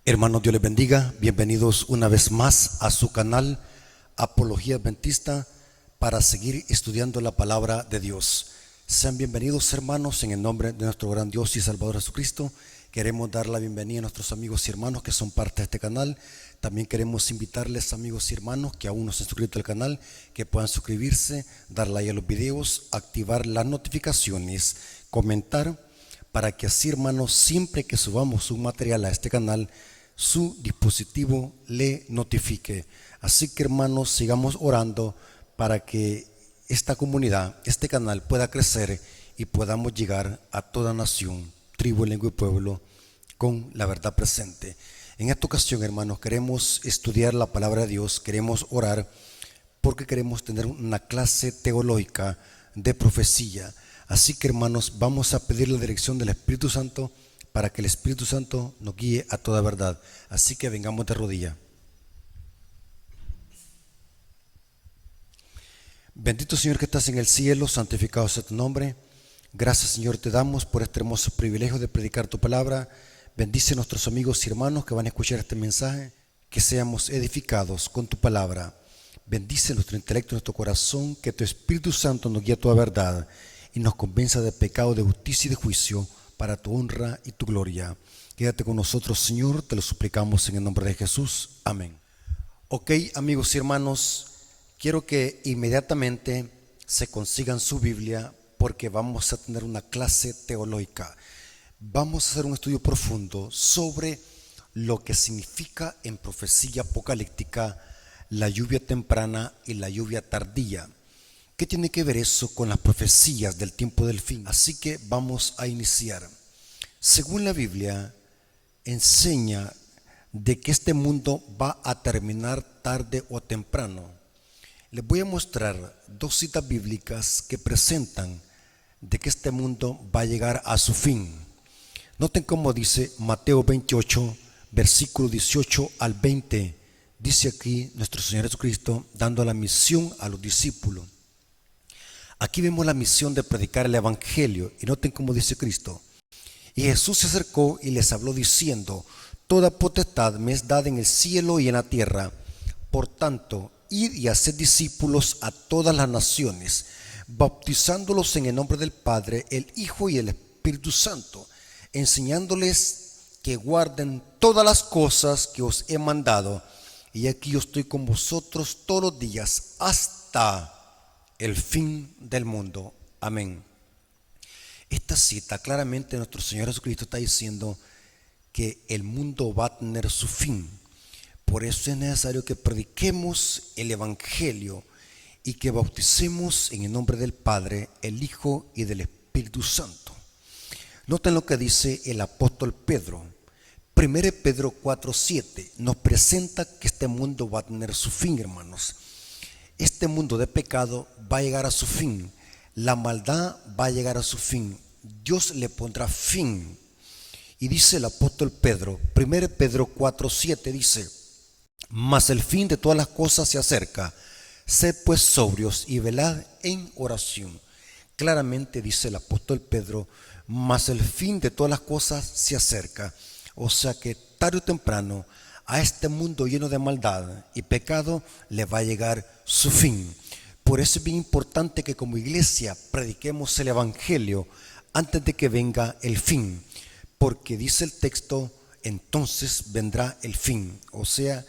Hermanos, Dios les bendiga. Bienvenidos una vez más a su canal Apología Adventista para seguir estudiando la palabra de Dios. Sean bienvenidos, hermanos, en el nombre de nuestro gran Dios y Salvador Jesucristo. Queremos dar la bienvenida a nuestros amigos y hermanos que son parte de este canal. También queremos invitarles, amigos y hermanos, que aún no se han suscrito al canal, que puedan suscribirse, dar like a los videos, activar las notificaciones, comentar, para que así, hermanos, siempre que subamos un material a este canal, su dispositivo le notifique. Así que, hermanos, sigamos orando para que esta comunidad, este canal pueda crecer y podamos llegar a toda nación, tribu, lengua y pueblo con la verdad presente. En esta ocasión, hermanos, queremos estudiar la palabra de Dios, queremos orar porque queremos tener una clase teológica de profecía. Así que, hermanos, vamos a pedir la dirección del Espíritu Santo para que el Espíritu Santo nos guíe a toda verdad. Así que vengamos de rodillas. Bendito Señor que estás en el cielo, santificado sea tu nombre. Gracias, Señor, te damos por este hermoso privilegio de predicar tu palabra. Bendice a nuestros amigos y hermanos que van a escuchar este mensaje, que seamos edificados con tu palabra. Bendice nuestro intelecto, nuestro corazón, que tu Espíritu Santo nos guíe a toda verdad y nos convenza de pecado, de justicia y de juicio, para tu honra y tu gloria. Quédate con nosotros, Señor, te lo suplicamos en el nombre de Jesús. Amén. Ok, amigos y hermanos, quiero que inmediatamente se consigan su Biblia porque vamos a tener una clase teológica. Vamos a hacer un estudio profundo sobre lo que significa en profecía apocalíptica la lluvia temprana y la lluvia tardía. ¿Qué tiene que ver eso con las profecías del tiempo del fin? Así que vamos a iniciar. Según la Biblia, enseña de que este mundo va a terminar tarde o temprano. Les voy a mostrar dos citas bíblicas que presentan de que este mundo va a llegar a su fin. Noten cómo dice Mateo 28, versículo 18 al 20. Dice aquí nuestro Señor Jesucristo dando la misión a los discípulos. Aquí vemos la misión de predicar el evangelio y noten cómo dice Cristo. Y Jesús se acercó y les habló diciendo: toda potestad me es dada en el cielo y en la tierra. Por tanto, id y haced discípulos a todas las naciones, bautizándolos en el nombre del Padre, el Hijo y el Espíritu Santo, enseñándoles que guarden todas las cosas que os he mandado. Y aquí yo estoy con vosotros todos los días hasta el fin del mundo. Amén. Esta cita claramente nuestro Señor Jesucristo está diciendo que el mundo va a tener su fin. Por eso es necesario que prediquemos el evangelio y que bauticemos en el nombre del Padre, el Hijo y del Espíritu Santo. Noten lo que dice el apóstol Pedro. 1 Pedro 4:7 nos presenta que este mundo va a tener su fin, hermanos. Este mundo de pecado va a llegar a su fin. La maldad va a llegar a su fin. Dios le pondrá fin. Y dice el apóstol Pedro, 1 Pedro 4:7 dice: mas el fin de todas las cosas se acerca. Sed pues sobrios y velad en oración. Claramente dice el apóstol Pedro, mas el fin de todas las cosas se acerca. O sea que tarde o temprano a este mundo lleno de maldad y pecado le va a llegar su fin. Por eso es bien importante que como iglesia prediquemos el evangelio antes de que venga el fin, porque dice el texto, entonces vendrá el fin. O sea,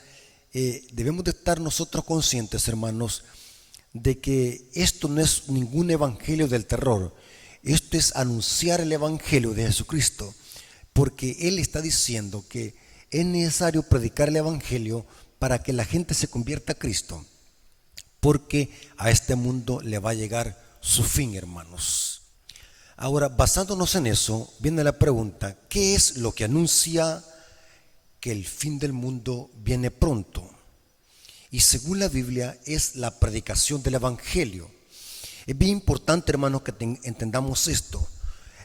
debemos de estar nosotros conscientes, hermanos, de que esto no es ningún evangelio del terror. Esto es anunciar el evangelio de Jesucristo, porque Él está diciendo que es necesario predicar el evangelio para que la gente se convierta a Cristo, porque a este mundo le va a llegar su fin, hermanos. Ahora, basándonos en eso, viene la pregunta: ¿qué es lo que anuncia que el fin del mundo viene pronto? Y según la Biblia es la predicación del evangelio. Es bien importante, hermanos, que entendamos esto.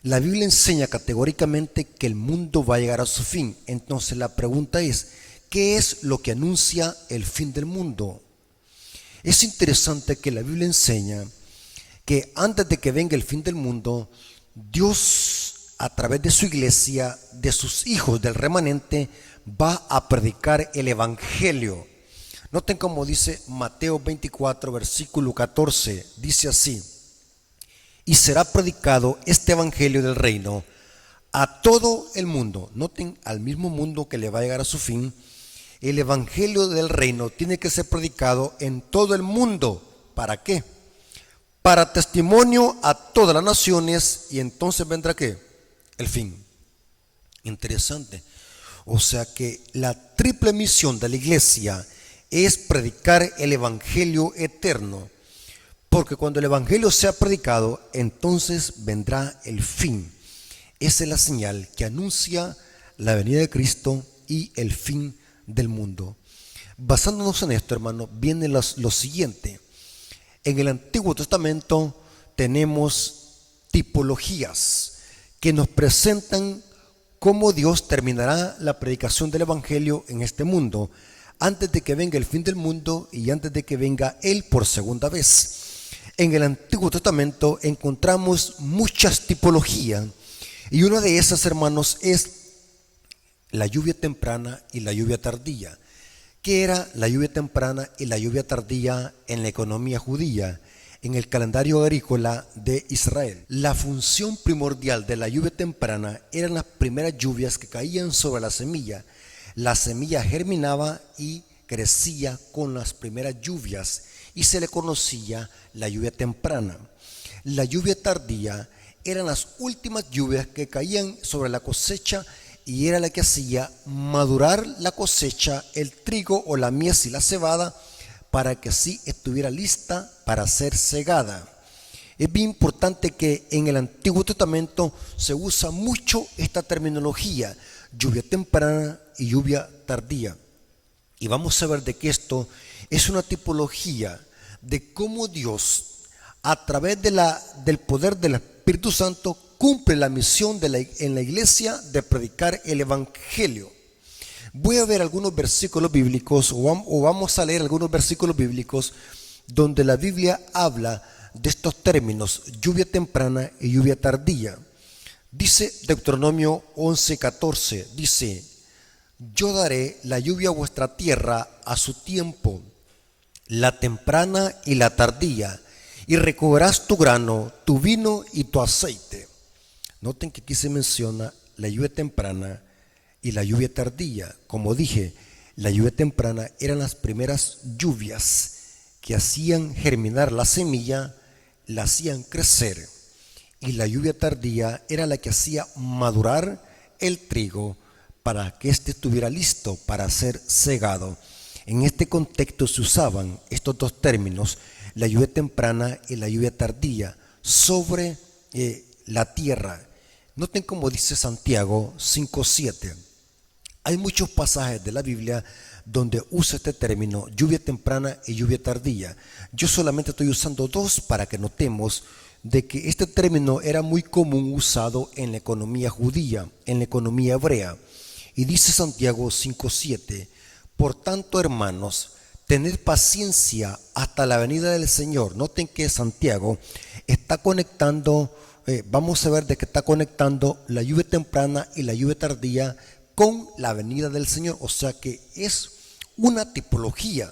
La Biblia enseña categóricamente que el mundo va a llegar a su fin. Entonces la pregunta es: ¿qué es lo que anuncia el fin del mundo? Es interesante que la Biblia enseña que antes de que venga el fin del mundo, Dios a través de su iglesia, de sus hijos, del remanente, va a predicar el evangelio. Noten cómo dice Mateo 24, versículo 14. Dice así: y será predicado este evangelio del reino a todo el mundo. Noten, al mismo mundo que le va a llegar a su fin. El evangelio del reino tiene que ser predicado en todo el mundo. ¿Para qué? Para testimonio a todas las naciones, y entonces vendrá ¿qué? El fin. Interesante. O sea que la triple misión de la iglesia es predicar el evangelio eterno, porque cuando el evangelio sea predicado, entonces vendrá el fin. Esa es la señal que anuncia la venida de Cristo y el fin del mundo. Basándonos en esto, hermano, viene lo siguiente. En el Antiguo Testamento tenemos tipologías que nos presentan cómo Dios terminará la predicación del evangelio en este mundo, antes de que venga el fin del mundo y antes de que venga Él por segunda vez. En el Antiguo Testamento encontramos muchas tipologías, y una de esas, hermanos, es la lluvia temprana y la lluvia tardía. ¿Qué era la lluvia temprana y la lluvia tardía en la economía judía, en el calendario agrícola de Israel? La función primordial de la lluvia temprana eran las primeras lluvias que caían sobre la semilla. La semilla germinaba y crecía con las primeras lluvias y se le conocía la lluvia temprana. La lluvia tardía eran las últimas lluvias que caían sobre la cosecha y era la que hacía madurar la cosecha, el trigo o la mies y la cebada, para que así estuviera lista para ser segada. Es bien importante que en el Antiguo Testamento se usa mucho esta terminología, lluvia temprana y lluvia tardía. Y vamos a ver de que esto es una tipología de cómo Dios, a través del poder del Espíritu Santo, cumple la misión en la iglesia de predicar el evangelio. Voy a ver algunos versículos bíblicos, o vamos a leer algunos versículos bíblicos donde la Biblia habla de estos términos, lluvia temprana y lluvia tardía. Dice Deuteronomio 11:14, dice: yo daré la lluvia a vuestra tierra a su tiempo, la temprana y la tardía, y recogerás tu grano, tu vino y tu aceite. Noten que aquí se menciona la lluvia temprana y la lluvia tardía. Como dije, la lluvia temprana eran las primeras lluvias que hacían germinar la semilla, la hacían crecer, y la lluvia tardía era la que hacía madurar el trigo para que éste estuviera listo para ser segado. En este contexto se usaban estos dos términos, la lluvia temprana y la lluvia tardía, sobre la tierra. Noten cómo dice Santiago 5:7. Hay muchos pasajes de la Biblia donde usa este término, lluvia temprana y lluvia tardía. Yo solamente estoy usando dos para que notemos de que este término era muy común usado en la economía judía, en la economía hebrea. Y dice Santiago 5:7, por tanto, hermanos, tened paciencia hasta la venida del Señor. Noten que Santiago está conectando, vamos a ver de que está conectando la lluvia temprana y la lluvia tardía con la venida del Señor. O sea que es una tipología.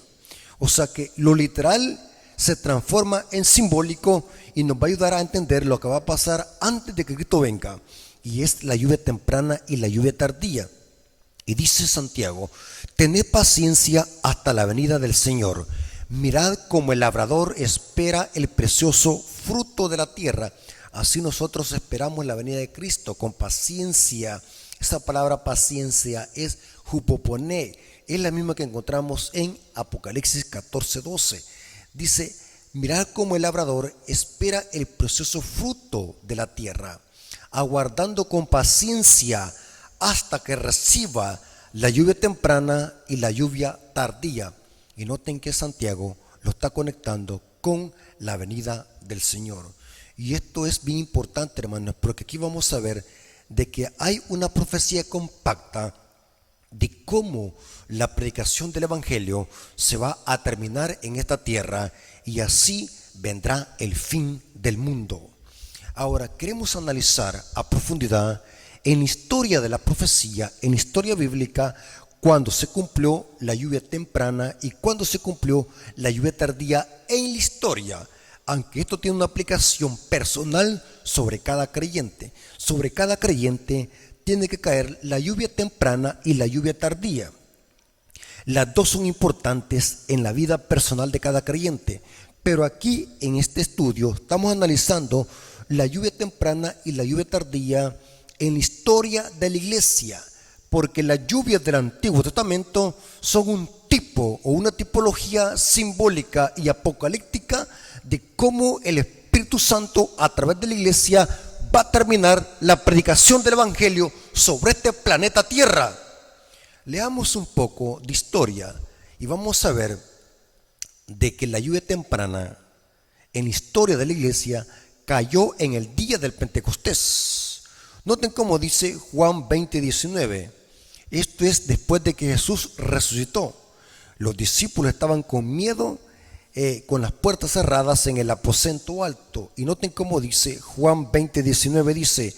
O sea que lo literal se transforma en simbólico y nos va a ayudar a entender lo que va a pasar antes de que Cristo venga. Y es la lluvia temprana y la lluvia tardía. Y dice Santiago, tened paciencia hasta la venida del Señor. Mirad cómo el labrador espera el precioso fruto de la tierra. Así nosotros esperamos la venida de Cristo con paciencia. Esa palabra paciencia es hupoponé. Es la misma que encontramos en Apocalipsis 14:12. Dice, mirad cómo el labrador espera el precioso fruto de la tierra, aguardando con paciencia hasta que reciba la lluvia temprana y la lluvia tardía. Y noten que Santiago lo está conectando con la venida del Señor. Y esto es bien importante, hermanos, porque aquí vamos a ver de que hay una profecía compacta de cómo la predicación del evangelio se va a terminar en esta tierra y así vendrá el fin del mundo. Ahora queremos analizar a profundidad en la historia de la profecía, en la historia bíblica, cuando se cumplió la lluvia temprana y cuando se cumplió la lluvia tardía en la historia, aunque esto tiene una aplicación personal sobre cada creyente. Sobre cada creyente tiene que caer la lluvia temprana y la lluvia tardía. Las dos son importantes en la vida personal de cada creyente, pero aquí en este estudio estamos analizando la lluvia temprana y la lluvia tardía en la historia de la iglesia, porque las lluvias del Antiguo Testamento son un tipo o una tipología simbólica y apocalíptica de cómo el Espíritu Santo a través de la iglesia va a terminar la predicación del Evangelio sobre este planeta Tierra. Leamos un poco de historia y vamos a ver de que la lluvia temprana en la historia de la iglesia cayó en el día del Pentecostés. Noten cómo dice Juan 20:19. Esto es después de que Jesús resucitó. Los discípulos estaban con miedo, con las puertas cerradas en el aposento alto. Y noten cómo dice Juan 20:19, dice: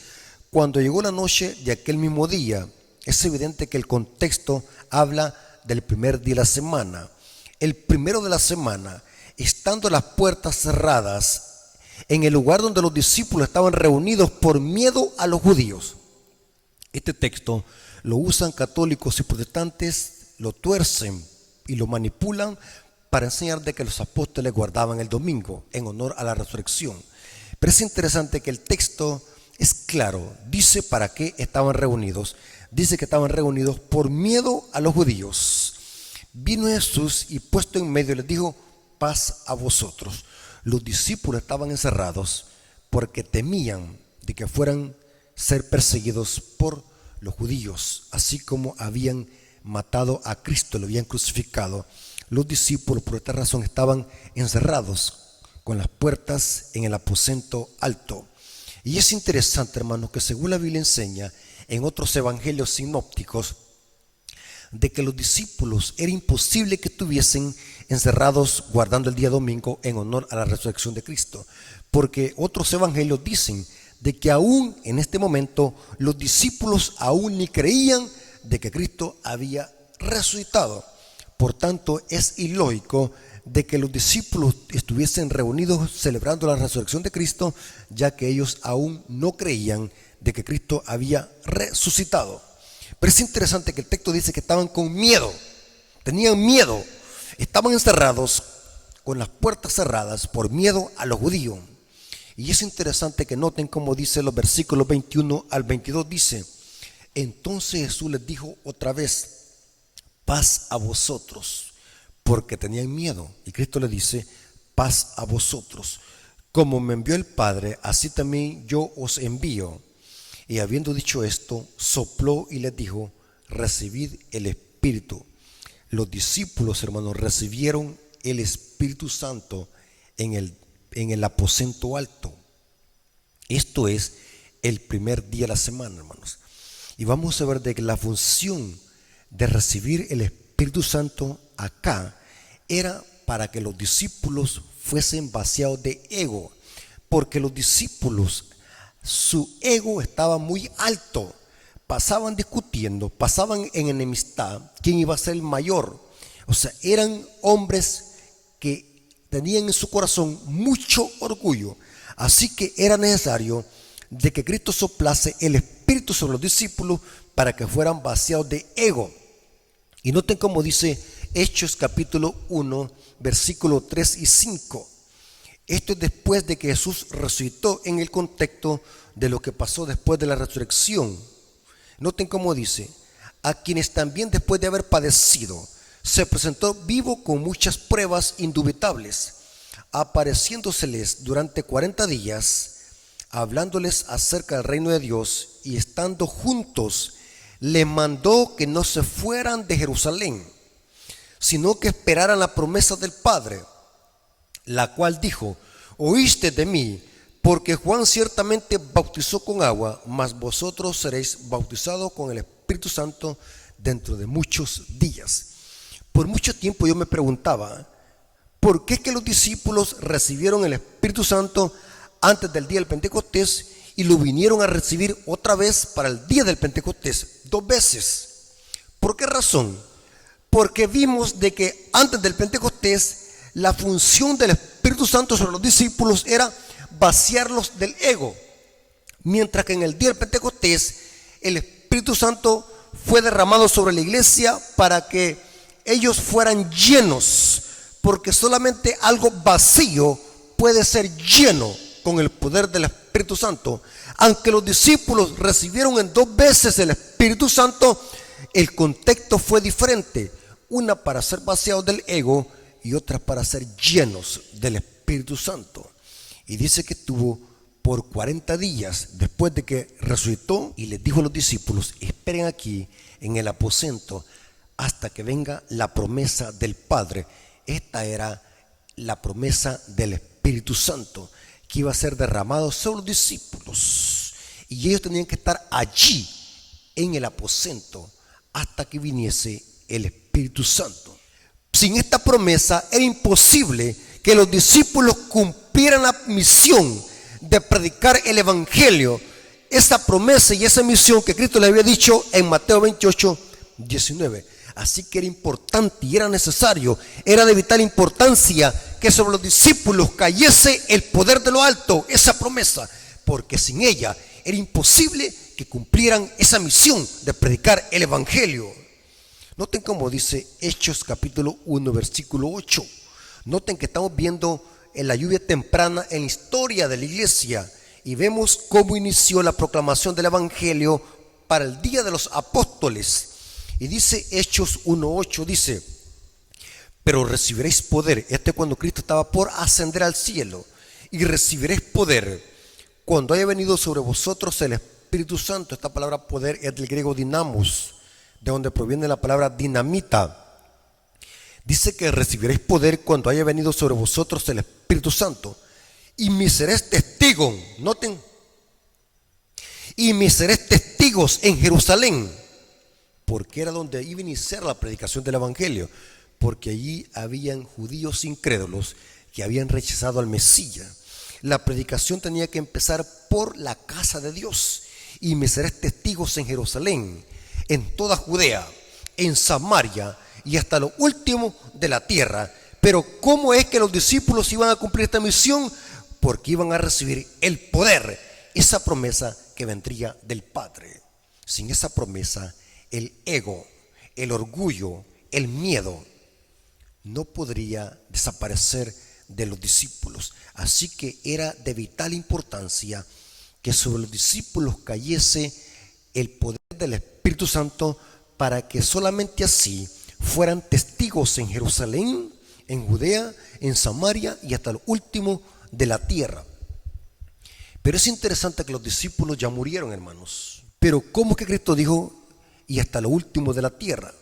cuando llegó la noche de aquel mismo día. Es evidente que el contexto habla del primer día de la semana. El primero de la semana, estando las puertas cerradas en el lugar donde los discípulos estaban reunidos por miedo a los judíos. Este texto lo usan católicos y protestantes, lo tuercen y lo manipulan para enseñar de que los apóstoles guardaban el domingo en honor a la resurrección. Pero es interesante que el texto es claro, dice para qué estaban reunidos. Dice que estaban reunidos por miedo a los judíos. Vino Jesús y puesto en medio les dijo: paz a vosotros. Los discípulos estaban encerrados porque temían de que fueran ser perseguidos por los judíos, así como habían matado a Cristo, lo habían crucificado. Los discípulos por esta razón estaban encerrados con las puertas en el aposento alto. Y es interesante, hermanos, que según la Biblia enseña en otros evangelios sinópticos, de que los discípulos era imposible que estuviesen encerrados guardando el día domingo en honor a la resurrección de Cristo, porque otros evangelios dicen de que aún en este momento los discípulos aún ni creían de que Cristo había resucitado. Por tanto, es ilógico de que los discípulos estuviesen reunidos celebrando la resurrección de Cristo, ya que ellos aún no creían de que Cristo había resucitado. Pero es interesante que el texto dice que estaban con miedo, tenían miedo, estaban encerrados con las puertas cerradas por miedo a los judíos. Y es interesante que noten cómo dice los versículos 21 al 22, dice: entonces Jesús les dijo otra vez: paz a vosotros, porque tenían miedo. Y Cristo les dice: paz a vosotros. Como me envió el Padre, así también yo os envío. Y habiendo dicho esto, sopló y les dijo: recibid el Espíritu. Los discípulos, hermanos, recibieron el Espíritu Santo en el aposento alto. Esto es el primer día de la semana, hermanos. Y vamos a ver de que la función de recibir el Espíritu Santo acá era para que los discípulos fuesen vaciados de ego, porque los discípulos, su ego estaba muy alto, pasaban discutiendo, pasaban en enemistad quién iba a ser el mayor. O sea, eran hombres que tenían en su corazón mucho orgullo, así que era necesario de que Cristo soplase el Espíritu sobre los discípulos para que fueran vaciados de ego. Y noten cómo dice Hechos capítulo 1, versículo 3 y 5. Esto es después de que Jesús resucitó, en el contexto de lo que pasó después de la resurrección. Noten cómo dice: a quienes también después de haber padecido se presentó vivo con muchas pruebas indubitables, apareciéndoseles durante 40 días, hablándoles acerca del reino de Dios, y estando juntos les mandó que no se fueran de Jerusalén, sino que esperaran la promesa del Padre, la cual dijo: oíste de mí, porque Juan ciertamente bautizó con agua, mas vosotros seréis bautizados con el Espíritu Santo dentro de muchos días. Por mucho tiempo yo me preguntaba, ¿por qué es que los discípulos recibieron el Espíritu Santo antes del día del Pentecostés y lo vinieron a recibir otra vez para el día del Pentecostés, 2 veces? ¿Por qué razón? Porque vimos de que antes del Pentecostés la función del Espíritu Santo sobre los discípulos era vaciarlos del ego, mientras que en el día del Pentecostés el Espíritu Santo fue derramado sobre la iglesia para que ellos fueran llenos, porque solamente algo vacío puede ser lleno con el poder del Espíritu Santo. Aunque los discípulos recibieron en 2 veces el Espíritu Santo, el contexto fue diferente, una para ser vaciados del ego y otra para ser llenos del Espíritu Santo. Y dice que estuvo por 40 días después de que resucitó y les dijo a los discípulos: esperen aquí en el aposento hasta que venga la promesa del Padre. Esta era la promesa del Espíritu Santo que iba a ser derramado sobre los discípulos, y ellos tenían que estar allí en el aposento hasta que viniese el Espíritu Santo. Sin esta promesa era imposible que los discípulos cumplieran la misión de predicar el Evangelio, esa promesa y esa misión que Cristo le había dicho en Mateo 28, 19. Así que era importante y era necesario, era de vital importancia que sobre los discípulos cayese el poder de lo alto, esa promesa, porque sin ella era imposible que cumplieran esa misión de predicar el Evangelio. Noten cómo dice Hechos capítulo 1 versículo 8. Noten que estamos viendo en la lluvia temprana en la historia de la iglesia y vemos cómo inició la proclamación del Evangelio para el día de los apóstoles. Y dice Hechos 1:8, dice: pero recibiréis poder. Este es cuando Cristo estaba por ascender al cielo. Y recibiréis poder cuando haya venido sobre vosotros el Espíritu Santo. Esta palabra poder es del griego dinamos, de donde proviene la palabra dinamita. Dice que recibiréis poder cuando haya venido sobre vosotros el Espíritu Santo. Y me seréis testigos. Noten. Y me seréis testigos en Jerusalén, porque era donde iba a iniciar la predicación del Evangelio, porque allí habían judíos incrédulos que habían rechazado al Mesías. La predicación tenía que empezar por la casa de Dios. Y me seréis testigos en Jerusalén, en toda Judea, en Samaria y hasta lo último de la tierra. Pero ¿cómo es que los discípulos iban a cumplir esta misión? Porque iban a recibir el poder, esa promesa que vendría del Padre. Sin esa promesa, el ego, el orgullo, el miedo no podría desaparecer de los discípulos. Así que era de vital importancia que sobre los discípulos cayese el poder del Espíritu Santo, para que solamente así fueran testigos en Jerusalén, en Judea, en Samaria y hasta lo último de la tierra. Pero es interesante que los discípulos ya murieron, hermanos. Pero ¿cómo es que Cristo dijo y hasta lo último de la tierra,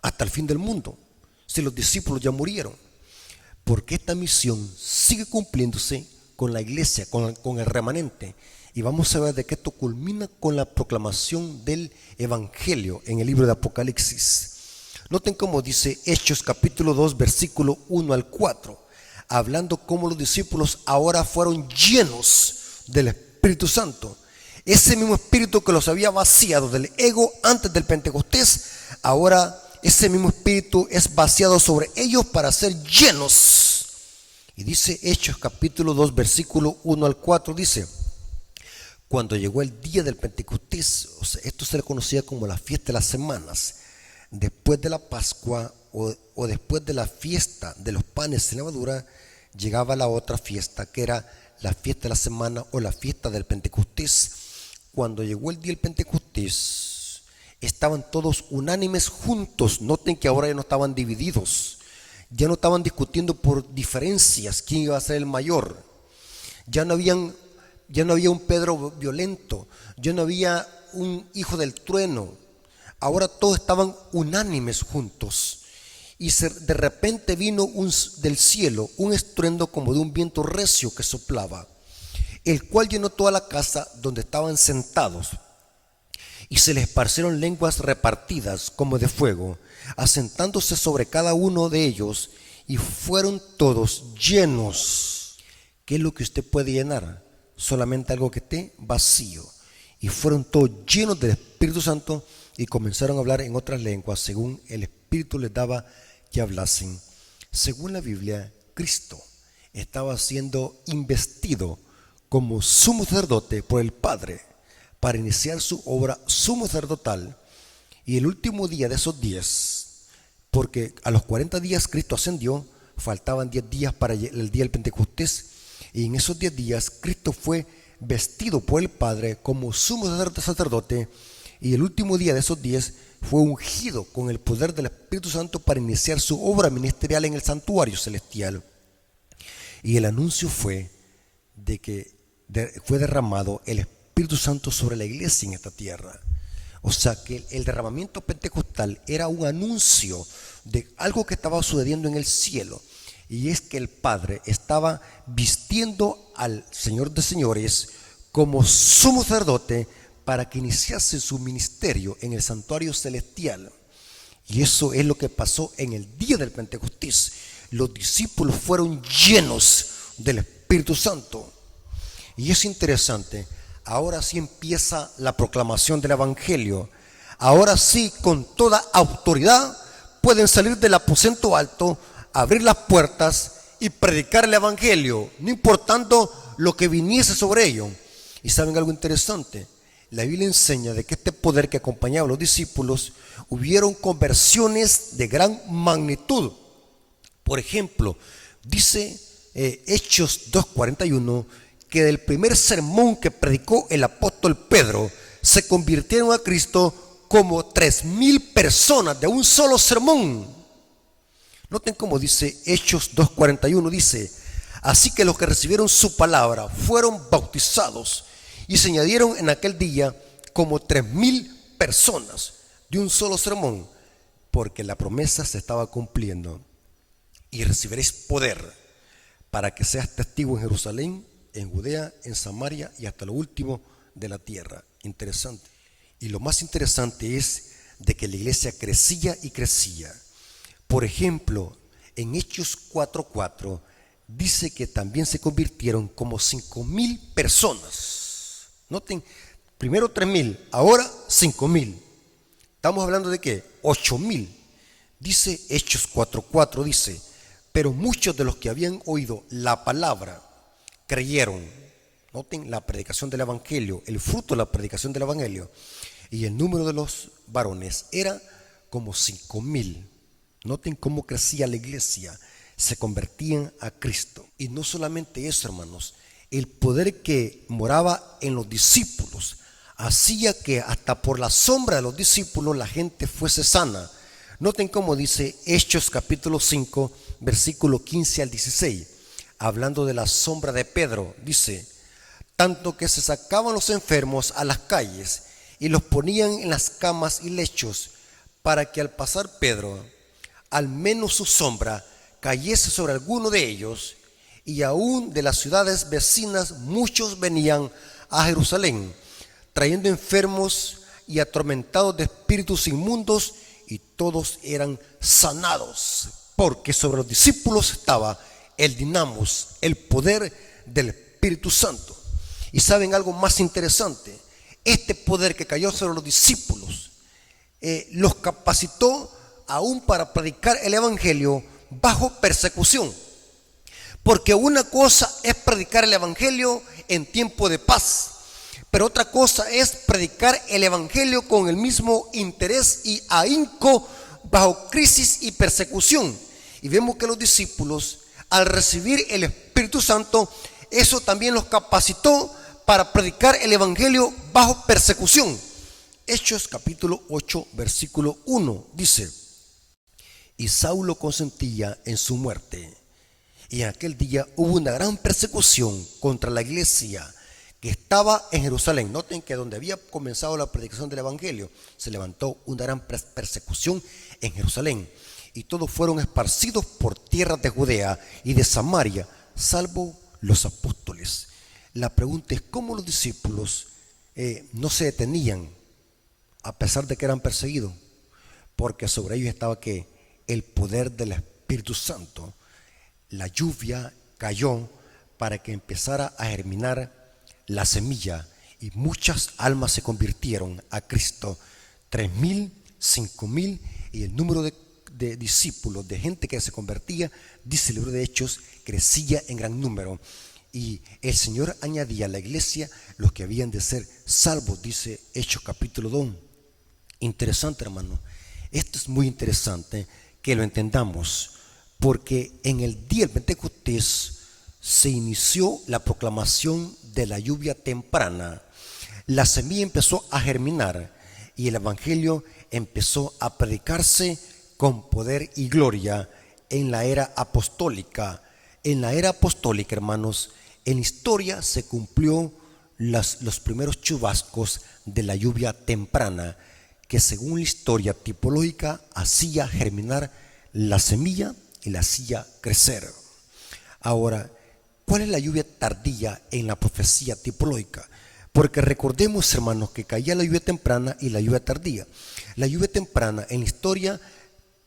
hasta el fin del mundo, si los discípulos ya murieron? Porque esta misión sigue cumpliéndose con la iglesia, con el remanente. Y vamos a ver de que esto culmina con la proclamación del Evangelio en el libro de Apocalipsis. Noten cómo dice Hechos capítulo 2 versículo 1 al 4, hablando cómo los discípulos ahora fueron llenos del Espíritu Santo. Ese mismo espíritu que los había vaciado del ego antes del Pentecostés, ahora ese mismo espíritu es vaciado sobre ellos para ser llenos. Y dice Hechos capítulo 2 versículo 1 al 4, dice: cuando llegó el día del Pentecostés, o sea, esto se le conocía como la fiesta de las semanas, después de la Pascua o después de la fiesta de los panes sin levadura, llegaba la otra fiesta que era la fiesta de la semana o la fiesta del Pentecostés. Cuando llegó el día del Pentecostés, estaban todos unánimes juntos. Noten que ahora ya no estaban divididos, ya no estaban discutiendo por diferencias quién iba a ser el mayor. Ya no había un Pedro violento, ya no había un hijo del trueno. Ahora todos estaban unánimes juntos. Y de repente vino del cielo un estruendo como de un viento recio que soplaba, el cual llenó toda la casa donde estaban sentados. Y se les esparcieron lenguas repartidas como de fuego, asentándose sobre cada uno de ellos, y fueron todos llenos. ¿Qué es lo que usted puede llenar? Solamente algo que esté vacío. Y fueron todos llenos del Espíritu Santo y comenzaron a hablar en otras lenguas según el Espíritu les daba que hablasen. Según la Biblia, Cristo estaba siendo investido como sumo sacerdote por el Padre para iniciar su obra sumo sacerdotal, y el último día de esos 10, porque a los 40 días Cristo ascendió, faltaban 10 días para el día del Pentecostés, y en esos 10 días Cristo fue vestido por el Padre como sumo sacerdote, y el último día de esos 10 fue ungido con el poder del Espíritu Santo para iniciar su obra ministerial en el santuario celestial. Y el anuncio fue de que fue derramado el Espíritu Santo sobre la iglesia en esta tierra. O sea que el derramamiento pentecostal era un anuncio de algo que estaba sucediendo en el cielo. Y es que el Padre estaba vistiendo al Señor de señores como sumo sacerdote para que iniciase su ministerio en el santuario celestial. Y eso es lo que pasó en el día del Pentecostés. Los discípulos fueron llenos del Espíritu Santo. Y es interesante. Ahora sí empieza la proclamación del Evangelio. Ahora sí, con toda autoridad, pueden salir del aposento alto, abrir las puertas y predicar el Evangelio, no importando lo que viniese sobre ellos. Y saben algo interesante, la Biblia enseña de que este poder que acompañaba a los discípulos, hubieron conversiones de gran magnitud. Por ejemplo, dice Hechos 2:41, que del primer sermón que predicó el apóstol Pedro, se convirtieron a Cristo como 3,000 personas de un solo sermón. Noten cómo dice Hechos 2:41, dice: así que los que recibieron su palabra fueron bautizados, y se añadieron en aquel día como 3,000 personas de un solo sermón, porque la promesa se estaba cumpliendo. Y recibiréis poder para que seas testigo en Jerusalén, en Judea, en Samaria y hasta lo último de la tierra. Interesante. Y lo más interesante es de que la iglesia crecía y crecía. Por ejemplo, en Hechos 4:4 dice que también se convirtieron como 5,000 personas. Noten, primero 3,000, ahora 5,000. Estamos hablando de ¿qué? 8,000. Dice Hechos 4:4, dice: pero muchos de los que habían oído la palabra creyeron. Noten la predicación del Evangelio, el fruto de la predicación del Evangelio. Y el número de los varones era como 5,000. Noten cómo crecía la iglesia, se convertían a Cristo. Y no solamente eso, hermanos, el poder que moraba en los discípulos hacía que hasta por la sombra de los discípulos la gente fuese sana. Noten cómo dice Hechos capítulo 5, versículo 15 al 16, hablando de la sombra de Pedro, dice: tanto que se sacaban los enfermos a las calles y los ponían en las camas y lechos, para que al pasar Pedro, al menos su sombra cayese sobre alguno de ellos. Y aún de las ciudades vecinas muchos venían a Jerusalén, trayendo enfermos y atormentados de espíritus inmundos, y todos eran sanados, porque sobre los discípulos estaba el dinamos, el poder del Espíritu Santo. Y saben algo más interesante, este poder que cayó sobre los discípulos los capacitó aún para predicar el Evangelio bajo persecución. Porque una cosa es predicar el Evangelio en tiempo de paz, pero otra cosa es predicar el Evangelio con el mismo interés y ahínco bajo crisis y persecución. Y vemos que los discípulos, al recibir el Espíritu Santo, eso también los capacitó para predicar el Evangelio bajo persecución. Hechos capítulo 8, versículo 1 dice: y Saulo consentía en su muerte. Y en aquel día hubo una gran persecución contra la iglesia que estaba en Jerusalén. Noten que donde había comenzado la predicación del Evangelio, se levantó una gran persecución en Jerusalén. Y todos fueron esparcidos por tierras de Judea y de Samaria, salvo los apóstoles. La pregunta es: ¿cómo los discípulos no se detenían a pesar de que eran perseguidos? Porque sobre ellos estaba ¿qué? El poder del Espíritu Santo. La lluvia cayó para que empezara a germinar la semilla, y muchas almas se convirtieron a Cristo 3.000, 5.000 y el número de discípulos, de gente que se convertía, dice el libro de Hechos, crecía en gran número. Y el Señor añadía a la iglesia los que habían de ser salvos, dice Hechos capítulo 2. Interesante, hermano. Esto es muy interesante que lo entendamos, porque en el día del Pentecostés se inició la proclamación de la lluvia temprana. La semilla empezó a germinar y el evangelio empezó a predicarse con poder y gloria en la era apostólica. En la era apostólica, hermanos, en la historia se cumplió los primeros chubascos de la lluvia temprana, que según la historia tipológica hacía germinar la semilla y la hacía crecer. Ahora, ¿cuál es la lluvia tardía en la profecía tipológica? Porque recordemos, hermanos, que caía la lluvia temprana y la lluvia tardía. La lluvia temprana en la historia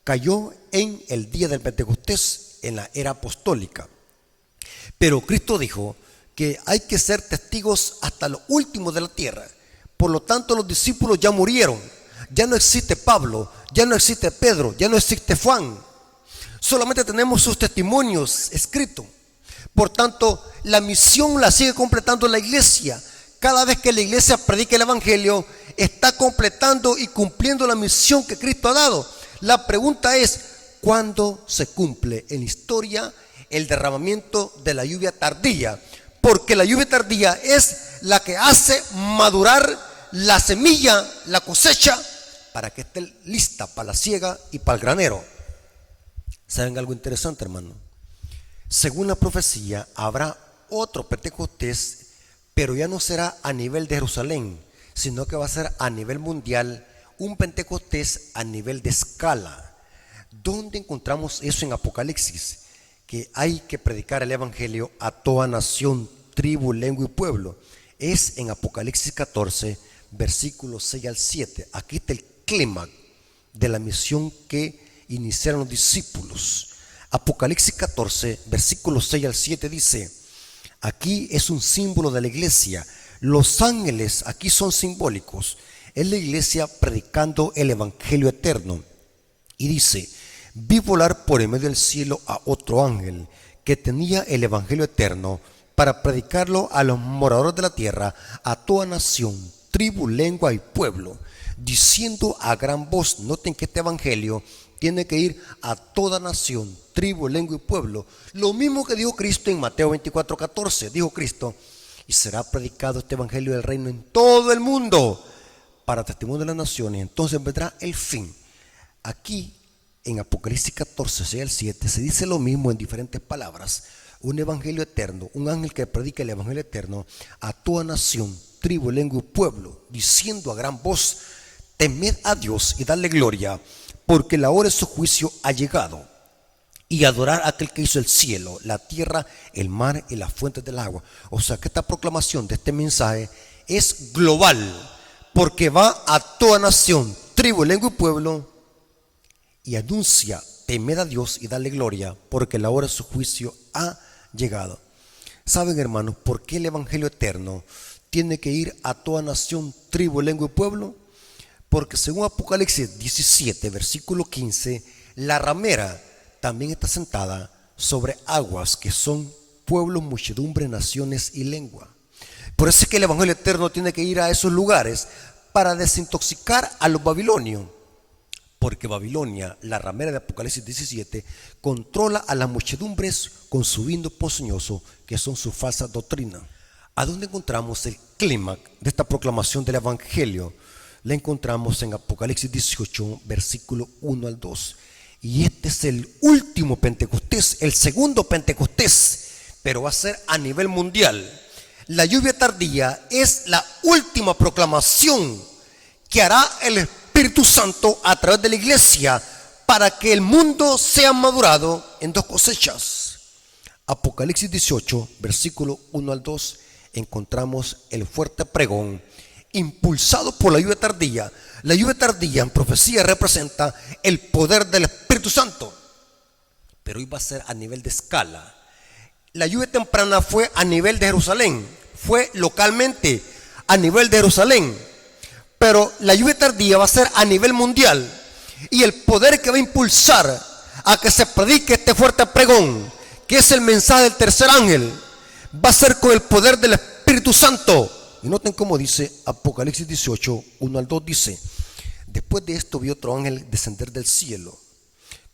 cayó en el día del Pentecostés, en la era apostólica. Pero Cristo dijo que hay que ser testigos hasta lo último de la tierra. Por lo tanto, los discípulos ya murieron. Ya no existe Pablo, ya no existe Pedro, ya no existe Juan. Solamente tenemos sus testimonios escritos. Por tanto, la misión la sigue completando la iglesia. Cada vez que la iglesia predica el evangelio, está completando y cumpliendo la misión que Cristo ha dado. La pregunta es, ¿cuándo se cumple en la historia el derramamiento de la lluvia tardía? Porque la lluvia tardía es la que hace madurar la semilla, la cosecha, para que esté lista para la siega y para el granero. ¿Saben algo interesante, hermano? Según la profecía, habrá otro Pentecostés, pero ya no será a nivel de Jerusalén, sino que va a ser a nivel mundial, un Pentecostés a nivel de escala. ¿Dónde encontramos eso en Apocalipsis? Que hay que predicar el evangelio a toda nación, tribu, lengua y pueblo. Es en Apocalipsis 14, versículos 6 al 7. Aquí está el clímax de la misión que iniciaron los discípulos. Apocalipsis 14, versículos 6 al 7 dice: aquí es un símbolo de la iglesia. Los ángeles aquí son simbólicos. Es la iglesia predicando el evangelio eterno. Y dice: vi volar por en medio del cielo a otro ángel que tenía el evangelio eterno para predicarlo a los moradores de la tierra, a toda nación, tribu, lengua y pueblo, diciendo a gran voz. Noten que este evangelio tiene que ir a toda nación, tribu, lengua y pueblo. Lo mismo que dijo Cristo en Mateo 24:14. Dijo Cristo: y será predicado este evangelio del reino en todo el mundo para testimonio de las naciones. Entonces vendrá el fin. Aquí en Apocalipsis 14, 6 al 7 se dice lo mismo en diferentes palabras. Un evangelio eterno, un ángel que predica el evangelio eterno a toda nación, tribu, lengua y pueblo, diciendo a gran voz: temed a Dios y dadle gloria, porque la hora de su juicio ha llegado, y adorar a aquel que hizo el cielo, la tierra, el mar y las fuentes del agua. O sea que esta proclamación de este mensaje es global, porque va a toda nación, tribu, lengua y pueblo, y anuncia: temed a Dios y dale gloria, porque la hora de su juicio ha llegado. ¿Saben, hermanos, por qué el evangelio eterno tiene que ir a toda nación, tribu, lengua y pueblo? Porque según Apocalipsis 17, versículo 15, la ramera también está sentada sobre aguas que son pueblos, muchedumbre, naciones y lengua. Por eso es que el evangelio eterno tiene que ir a esos lugares para desintoxicar a los babilonios. Porque Babilonia, la ramera de Apocalipsis 17, controla a las muchedumbres con su vino ponzoñoso, que son sus falsas doctrinas. ¿A dónde encontramos el clímax de esta proclamación del evangelio? La encontramos en Apocalipsis 18, versículo 1 al 2. Y este es el último Pentecostés, el segundo Pentecostés, pero va a ser a nivel mundial. La lluvia tardía es la última proclamación que hará el Espíritu Santo a través de la iglesia para que el mundo sea madurado en dos cosechas. Apocalipsis 18, versículo 1 al 2, encontramos el fuerte pregón impulsado por la lluvia tardía. La lluvia tardía en profecía representa el poder del Espíritu Santo, pero hoy va a ser a nivel de escala. La lluvia temprana fue a nivel de Jerusalén, fue localmente a nivel de Jerusalén, pero la lluvia tardía va a ser a nivel mundial. Y el poder que va a impulsar a que se predique este fuerte pregón, que es el mensaje del tercer ángel, va a ser con el poder del Espíritu Santo. Y noten cómo dice Apocalipsis 18, 1 al 2, dice: después de esto vi otro ángel descender del cielo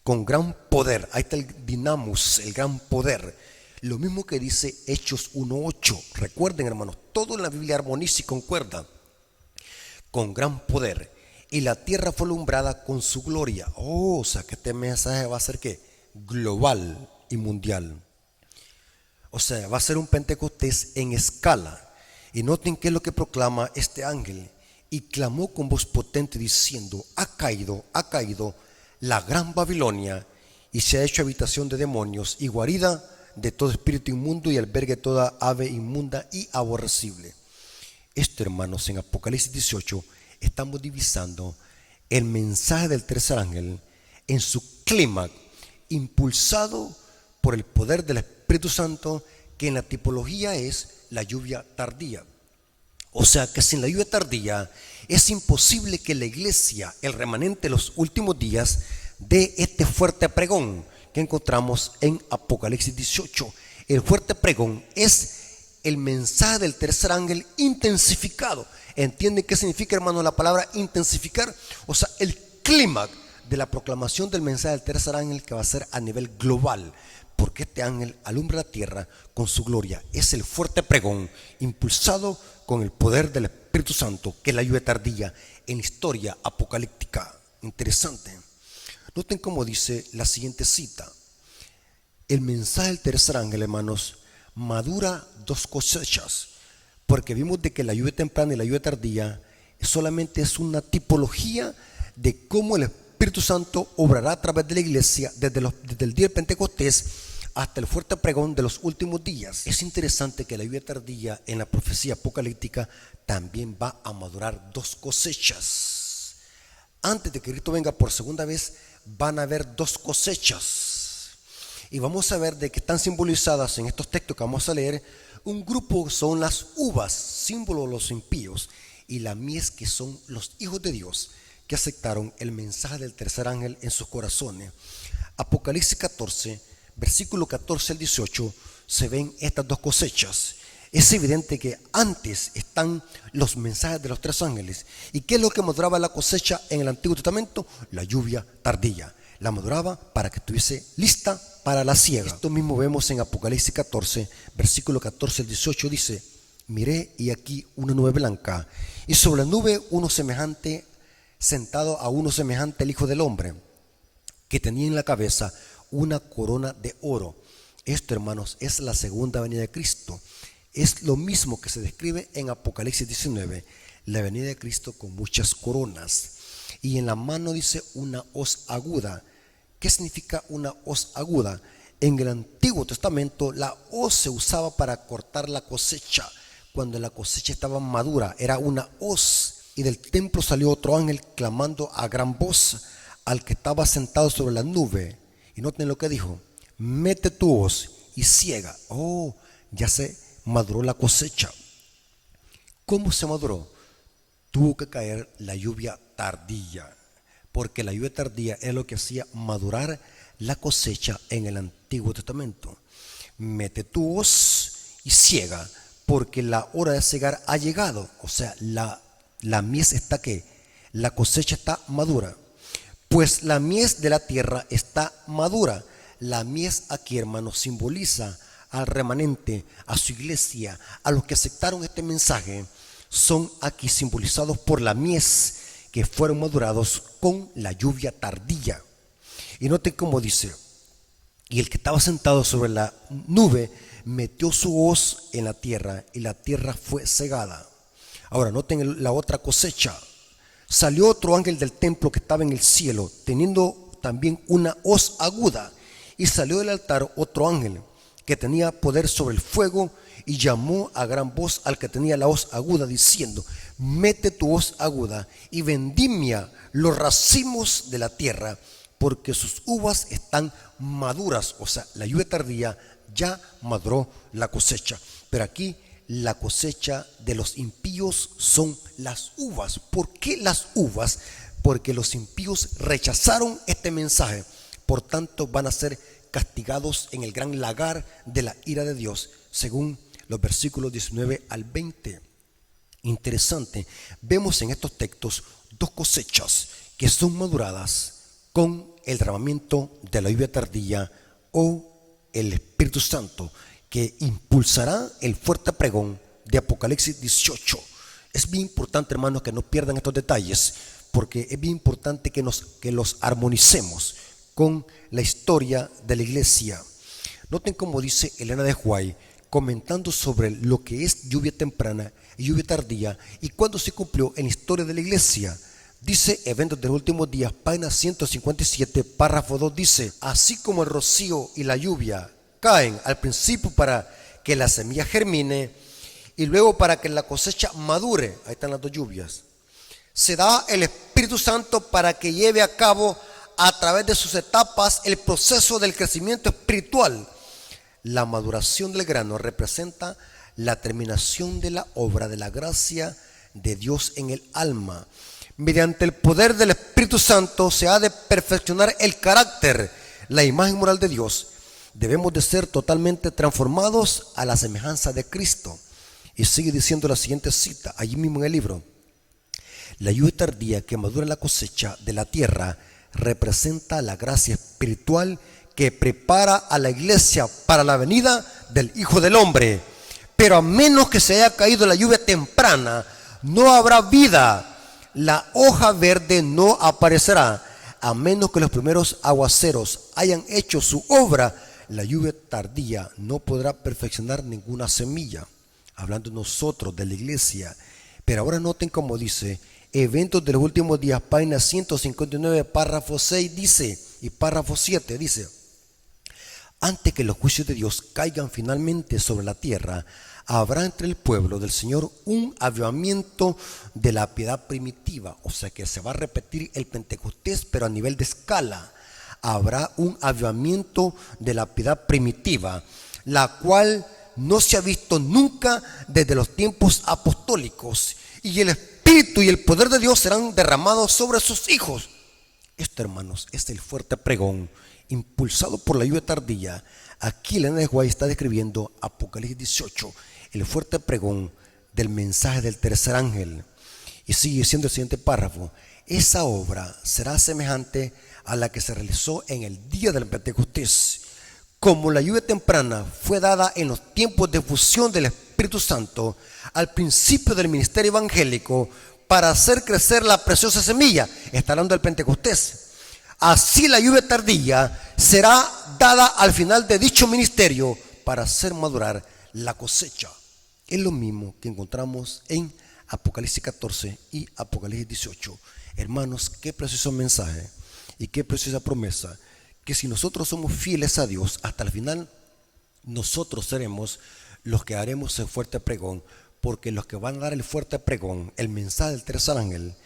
con gran poder. Ahí está el dinamus, el gran poder. Lo mismo que dice Hechos 1:8. Recuerden, hermanos, todo en la Biblia armoniza y concuerda. Con gran poder. Y la tierra fue alumbrada con su gloria. O sea que este mensaje va a ser ¿qué? Global y mundial. O sea, va a ser un Pentecostés en escala. Y noten qué es lo que proclama este ángel. Y clamó con voz potente diciendo: ha caído la gran Babilonia, y se ha hecho habitación de demonios y guarida de todo espíritu inmundo y albergue toda ave inmunda y aborrecible. Esto, hermanos, en Apocalipsis 18 estamos divisando el mensaje del tercer ángel en su clímax, impulsado por el poder del Espíritu Santo, que en la tipología es la lluvia tardía. O sea que sin la lluvia tardía es imposible que la iglesia, el remanente de los últimos días, dé este fuerte pregón que encontramos en Apocalipsis 18. El fuerte pregón es el mensaje del tercer ángel intensificado. ¿Entienden qué significa, hermano, la palabra intensificar? O sea, el clímax de la proclamación del mensaje del tercer ángel, que va a ser a nivel global, porque este ángel alumbra la tierra con su gloria. Es el fuerte pregón impulsado con el poder del Espíritu Santo, que es la lluvia tardía en la historia apocalíptica. Interesante. Noten cómo dice la siguiente cita: el mensaje del tercer ángel, hermanos, madura dos cosechas, porque vimos de que la lluvia temprana y la lluvia tardía solamente es una tipología de cómo el Espíritu Santo obrará a través de la iglesia desde el día del Pentecostés hasta el fuerte pregón de los últimos días. Es interesante que la lluvia tardía en la profecía apocalíptica también va a madurar dos cosechas. Antes de que Cristo venga por segunda vez, van a haber dos cosechas. Y vamos a ver de que están simbolizadas en estos textos que vamos a leer. Un grupo son las uvas, símbolo de los impíos, y la mies, que son los hijos de Dios, que aceptaron el mensaje del tercer ángel en sus corazones. Apocalipsis 14, versículo 14 al 18, se ven estas dos cosechas. Es evidente que antes están los mensajes de los tres ángeles. ¿Y qué es lo que maduraba la cosecha en el Antiguo Testamento? La lluvia tardía. La maduraba para que estuviese lista para la siega. Esto mismo vemos en Apocalipsis 14, versículo 14 al 18, dice: miré y aquí una nube blanca, y sobre la nube uno semejante, sentado a uno semejante al Hijo del Hombre, que tenía en la cabeza una corona de oro. Esto, hermanos, es la segunda venida de Cristo. Es lo mismo que se describe en Apocalipsis 19, la venida de Cristo con muchas coronas. Y en la mano dice una hoz aguda. ¿Qué significa una hoz aguda? En el Antiguo Testamento la hoz se usaba para cortar la cosecha. Cuando la cosecha estaba madura, era una hoz. Y del templo salió otro ángel clamando a gran voz al que estaba sentado sobre la nube. Y noten lo que dijo: mete tu hoz y ciega. Oh, ya se maduró la cosecha. ¿Cómo se maduró? Tuvo que caer la lluvia tardía, porque la lluvia tardía es lo que hacía madurar la cosecha en el Antiguo Testamento. Mete tu hoz y ciega, porque la hora de cegar ha llegado. O sea, la mies está ¿qué? La cosecha está madura. Pues la mies de la tierra está madura. La mies aquí, hermanos, simboliza al remanente, a su iglesia, a los que aceptaron este mensaje. Son aquí simbolizados por la mies, que fueron madurados con la lluvia tardía. Y noten cómo dice: y el que estaba sentado sobre la nube metió su hoz en la tierra, y la tierra fue cegada. Ahora noten la otra cosecha. Salió otro ángel del templo que estaba en el cielo, teniendo también una hoz aguda, y salió del altar otro ángel que tenía poder sobre el fuego, y llamó a gran voz al que tenía la hoz aguda, diciendo: mete tu hoz aguda y vendimia los racimos de la tierra, porque sus uvas están maduras. O sea, la lluvia tardía ya maduró la cosecha. Pero aquí la cosecha de los impíos son las uvas. ¿Por qué las uvas? Porque los impíos rechazaron este mensaje. Por tanto, van a ser castigados en el gran lagar de la ira de Dios, según los versículos 19 al 20. Interesante, vemos en estos textos dos cosechas que son maduradas con el derramamiento de la lluvia tardía o el Espíritu Santo, que impulsará el fuerte pregón de Apocalipsis 18. Es bien importante, hermanos, que no pierdan estos detalles, porque es bien importante que los armonicemos con la historia de la iglesia. Noten cómo dice Elena de White, comentando sobre lo que es lluvia temprana y lluvia tardía y cuándo se cumplió en la historia de la iglesia. Dice Eventos de los Últimos Días, página 157, párrafo 2, dice: así como el rocío y la lluvia caen al principio para que la semilla germine y luego para que la cosecha madure, ahí están las dos lluvias, se da el Espíritu Santo para que lleve a cabo a través de sus etapas el proceso del crecimiento espiritual. La maduración del grano representa la terminación de la obra de la gracia de Dios en el alma. Mediante el poder del Espíritu Santo se ha de perfeccionar el carácter, la imagen moral de Dios. Debemos de ser totalmente transformados a la semejanza de Cristo. Y sigue diciendo la siguiente cita, allí mismo en el libro: la lluvia tardía que madura la cosecha de la tierra representa la gracia espiritual que prepara a la iglesia para la venida del Hijo del Hombre. Pero a menos que se haya caído la lluvia temprana, no habrá vida. La hoja verde no aparecerá. A menos que los primeros aguaceros hayan hecho su obra, la lluvia tardía no podrá perfeccionar ninguna semilla. Hablando nosotros de la iglesia. Pero ahora noten cómo dice Eventos de los Últimos Días, página 159, párrafo 6 dice, y párrafo 7 dice: antes que los juicios de Dios caigan finalmente sobre la tierra, habrá entre el pueblo del Señor un avivamiento de la piedad primitiva. O sea que se va a repetir el Pentecostés, pero a nivel de escala. Habrá un avivamiento de la piedad primitiva, la cual no se ha visto nunca desde los tiempos apostólicos, y el Espíritu y el poder de Dios serán derramados sobre sus hijos. Esto, hermanos, es el fuerte pregón impulsado por la lluvia tardía. Aquí Elena de White está describiendo Apocalipsis 18, el fuerte pregón del mensaje del tercer ángel. Y sigue siendo el siguiente párrafo: esa obra será semejante a la que se realizó en el día del Pentecostés. Como la lluvia temprana fue dada en los tiempos de fusión del Espíritu Santo al principio del ministerio evangélico para hacer crecer la preciosa semilla, está hablando del Pentecostés, así la lluvia tardía será dada al final de dicho ministerio para hacer madurar la cosecha. Es lo mismo que encontramos en Apocalipsis 14 y Apocalipsis 18. Hermanos, qué precioso mensaje y qué preciosa promesa, que si nosotros somos fieles a Dios hasta el final, nosotros seremos los que haremos el fuerte pregón, porque los que van a dar el fuerte pregón, el mensaje del tercer ángel,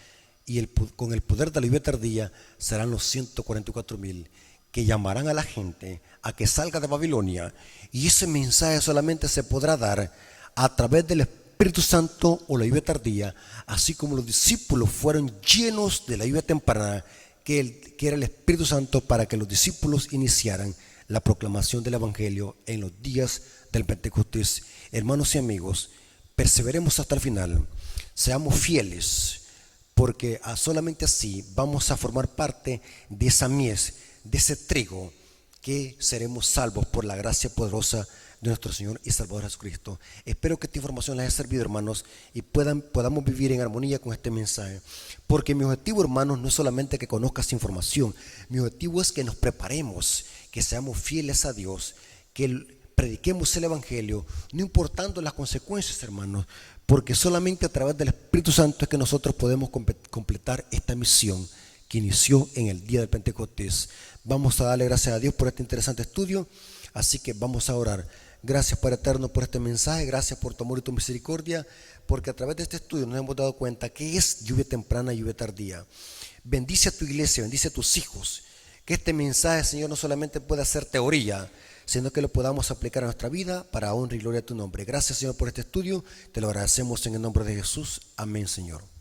y con el poder de la lluvia tardía, serán los 144,000 que llamarán a la gente a que salga de Babilonia. Y ese mensaje solamente se podrá dar a través del Espíritu Santo o la lluvia tardía, así como los discípulos fueron llenos de la lluvia temprana, que era el Espíritu Santo, para que los discípulos iniciaran la proclamación del Evangelio en los días del Pentecostés. Hermanos y amigos, perseveremos hasta el final, seamos fieles, porque solamente así vamos a formar parte de esa mies, de ese trigo, que seremos salvos por la gracia poderosa de nuestro Señor y Salvador Jesucristo. Espero que esta información les haya servido, hermanos, y podamos vivir en armonía con este mensaje, porque mi objetivo, hermanos, no es solamente que conozcas información. Mi objetivo es que nos preparemos, que seamos fieles a Dios, que prediquemos el Evangelio, no importando las consecuencias, hermanos, porque solamente a través del Espíritu Santo es que nosotros podemos completar esta misión que inició en el día del Pentecostés. Vamos a darle gracias a Dios por este interesante estudio, así que vamos a orar. Gracias, Padre eterno, por este mensaje. Gracias por tu amor y tu misericordia, porque a través de este estudio nos hemos dado cuenta que es lluvia temprana y lluvia tardía. Bendice a tu iglesia, bendice a tus hijos, que este mensaje, Señor, no solamente pueda ser teoría, sino que lo podamos aplicar a nuestra vida para honra y gloria a tu nombre. Gracias, Señor, por este estudio. Te lo agradecemos en el nombre de Jesús. Amén, Señor.